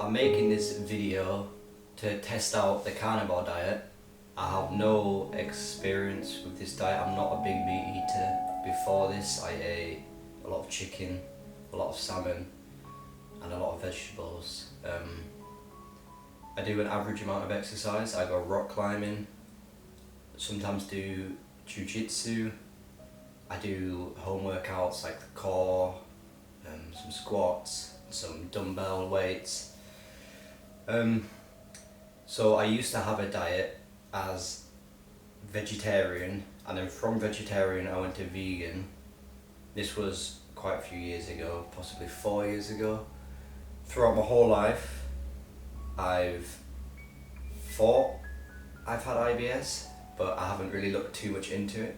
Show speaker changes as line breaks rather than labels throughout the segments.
I'm making this video to test out the carnivore diet. I have no experience with this diet. I'm not a big meat eater. Before this I ate a lot of chicken, a lot of salmon and a lot of vegetables. I do an average amount of exercise. I go rock climbing, sometimes do jiu-jitsu. I do home workouts like the core, some squats, some dumbbell weights. So I used to have a diet as vegetarian, and then from vegetarian I went to vegan. This was quite a few years ago, possibly 4 years ago. Throughout my whole life I've thought I've had IBS, but I haven't really looked too much into it.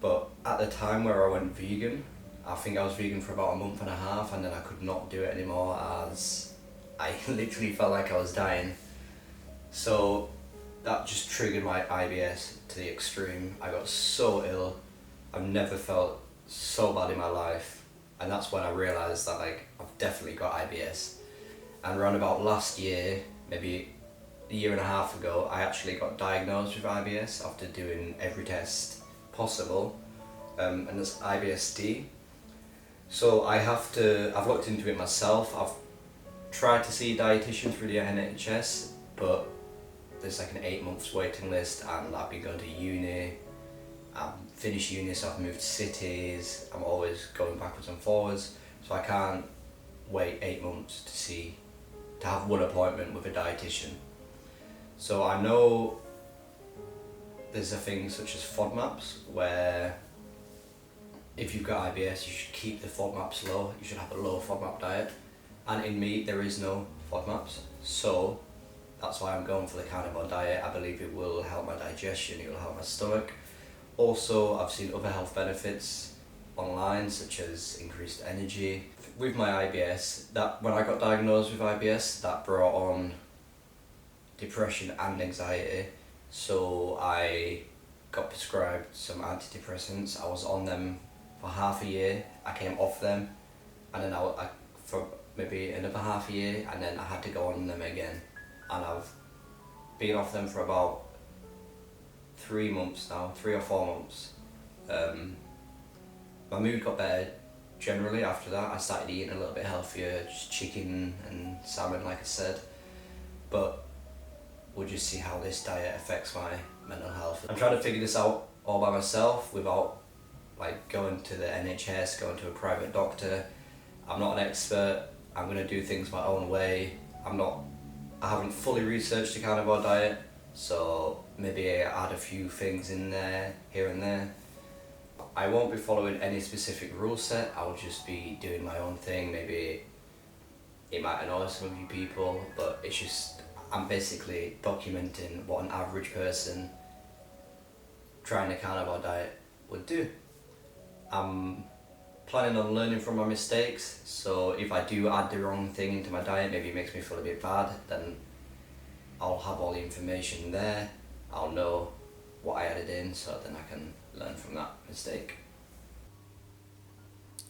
But at the time where I went vegan, I think I was vegan for about a month and a half, and then I could not do it anymore as I literally felt like I was dying. So that just triggered my IBS to the extreme. I got so ill. I've never felt so bad in my life, and that's when I realised that I've definitely got IBS. And around about last year, maybe a year and a half ago, I actually got diagnosed with IBS after doing every test possible, and it's IBS-D. So I've looked into it myself. I've tried to see a dietitian through the NHS, but there's like an 8 months waiting list, and I've been going to uni. I've finished uni, so I've moved cities. I'm always going backwards and forwards, so I can't wait 8 months to have one appointment with a dietitian. So I know there's a thing such as FODMAPs, where if you've got IBS you should keep the FODMAPs low. You should have a low FODMAP diet, and in meat there is no FODMAPs, so that's why I'm going for the carnivore diet. I believe it will help my digestion, it will help my stomach. Also, I've seen other health benefits online, such as increased energy. With my IBS, that when I got diagnosed with IBS, that brought on depression and anxiety. So I got prescribed some antidepressants. I was on them for half a year. I came off them, and then I for maybe another half a year, and then I had to go on them again. And I've been off them for about 3 months now, 3 or 4 months. My mood got better generally after that. I started eating a little bit healthier, just chicken and salmon like I said. But we'll just see how this diet affects my mental health. I'm trying to figure this out all by myself without going to the NHS, going to a private doctor. I'm not an expert. I'm going to do things my own way. I haven't fully researched the carnivore diet, so maybe I add a few things in there, here and there. I won't be following any specific rule set. I'll just be doing my own thing. Maybe it might annoy some of you people, but it's just, I'm basically documenting what an average person trying the carnivore diet would do. I'm planning on learning from my mistakes, so if I do add the wrong thing into my diet, maybe it makes me feel a bit bad, then I'll have all the information there. I'll know what I added in, so then I can learn from that mistake.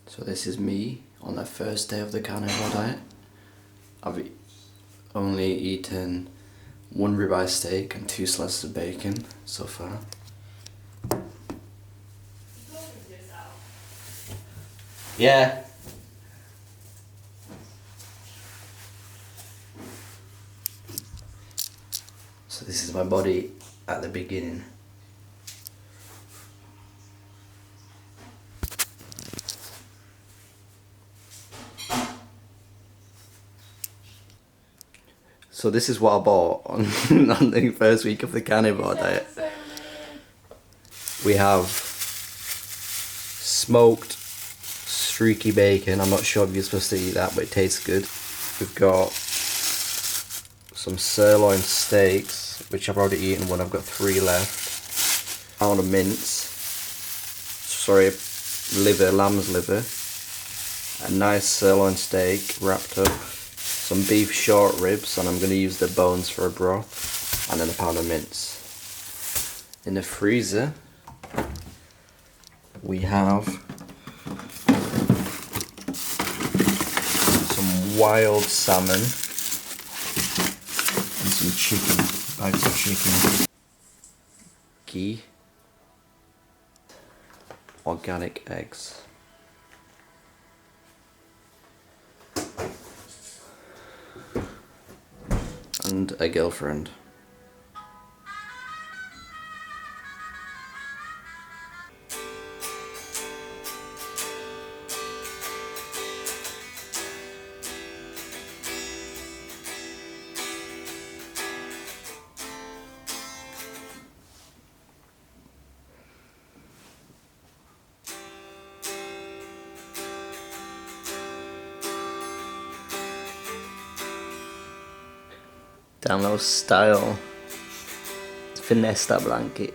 So this is me on the first day of the carnivore diet. I've only eaten 1 ribeye steak and 2 slices of bacon so far. Yeah. So this is my body at the beginning. So this is what I bought on the first week of the carnivore diet. We have smoked streaky bacon. I'm not sure if you're supposed to eat that, but it tastes good. We've got some sirloin steaks, which I've already eaten one. I've got 3 left. Pound of mince. Sorry, liver, lamb's liver. A nice sirloin steak wrapped up. Some beef short ribs, and I'm going to use the bones for a broth. And then a pound of mince. In the freezer, we have some wild salmon chicken, bags of chicken, ghee, organic eggs, and a girlfriend. Download style. Finesse that blanket.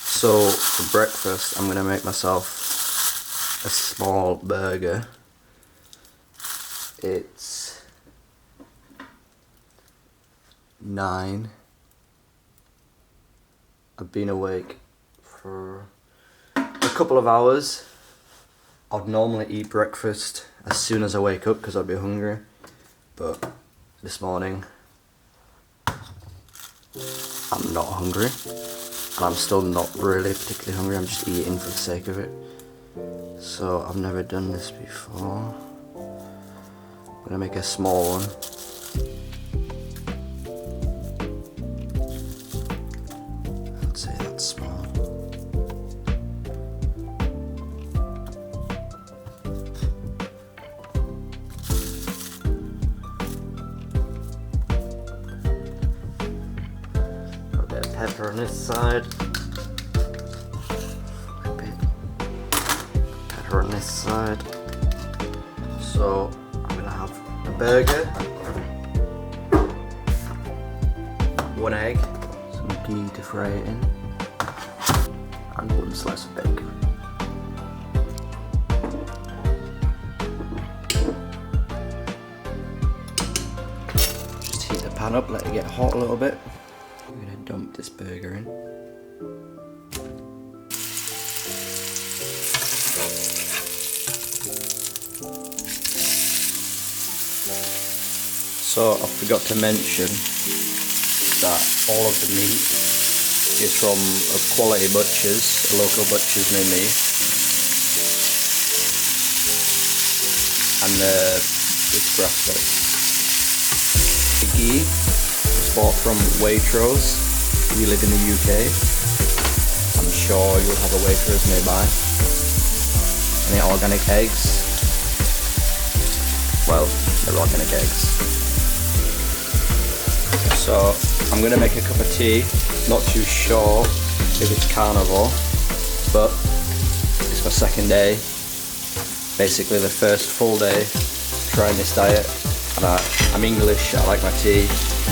So for breakfast I'm gonna make myself a small burger. It's 9. I've been awake for a couple of hours. I'd normally eat breakfast as soon as I wake up because I'd be hungry, but this morning I'm not hungry, and I'm still not really particularly hungry. I'm just eating for the sake of it. So I've never done this before. I'm gonna make a small one. I'd say that's small. A bit of pepper on this side. A bit pepper on this side. So I'm gonna have a burger, 1 egg, some ghee to fry it in, and 1 slice of bacon. Just heat the pan up, let it get hot a little bit. I'm gonna dump this burger in. So I forgot to mention that all of the meat is from a quality butchers, a local butchers near me, and it's grass-fed. The ghee was bought from Waitrose. We live in the UK. I'm sure you'll have a Waitrose nearby. And the organic eggs, well, they're organic eggs. So I'm going to make a cup of tea. Not too sure if it's carnivore, but it's my second day. Basically the first full day trying this diet. And I'm English, I like my tea.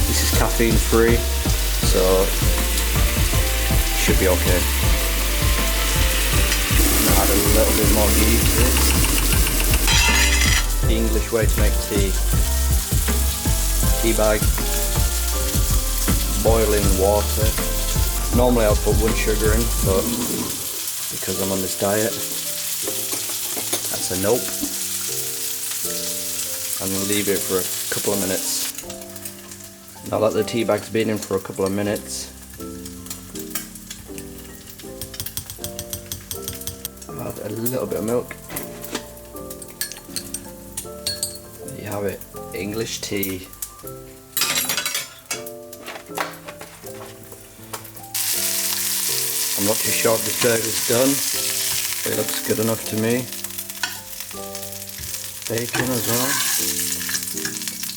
This is caffeine free, so it should be okay. I'm going to add a little bit more ghee to it. The English way to make tea. Tea bag. Boiling water. Normally I'll put 1 sugar in, but because I'm on this diet, that's a nope. I'm going to leave it for a couple of minutes. Now that the tea bag's been in for a couple of minutes, I'll add a little bit of milk. There you have it, English tea. I'm not too sure if this burger's done, but it looks good enough to me. Bacon as well.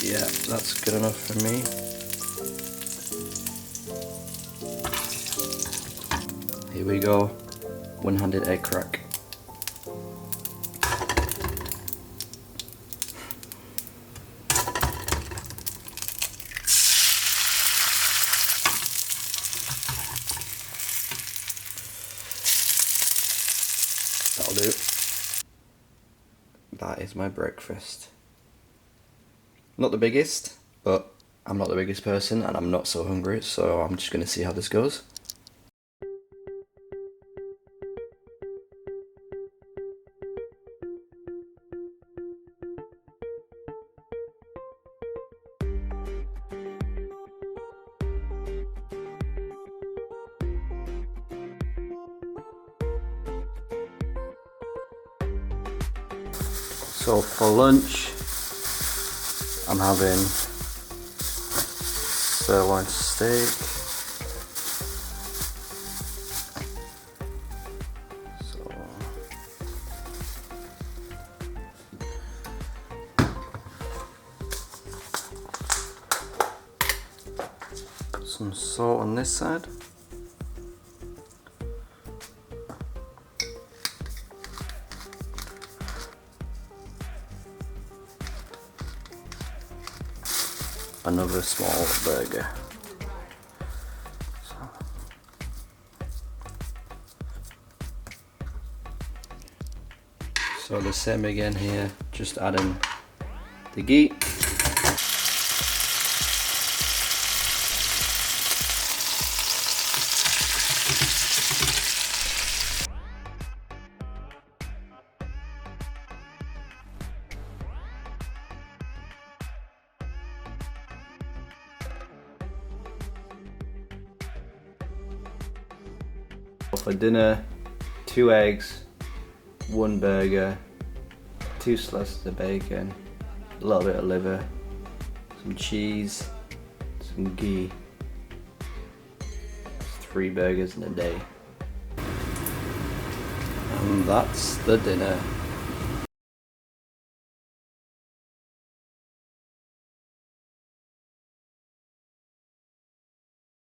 Yeah, that's good enough for me. Here we go, one-handed egg crack. That'll do. That is my breakfast. Not the biggest, but I'm not the biggest person and I'm not so hungry, so I'm just gonna see how this goes. So for lunch, I'm having sirloin steak. So put some salt on this side. Another small burger. So the same again here, just adding the ghee. For dinner, 2 eggs, 1 burger, 2 slices of bacon, a little bit of liver, some cheese, some ghee. 3 burgers in a day. And that's the dinner.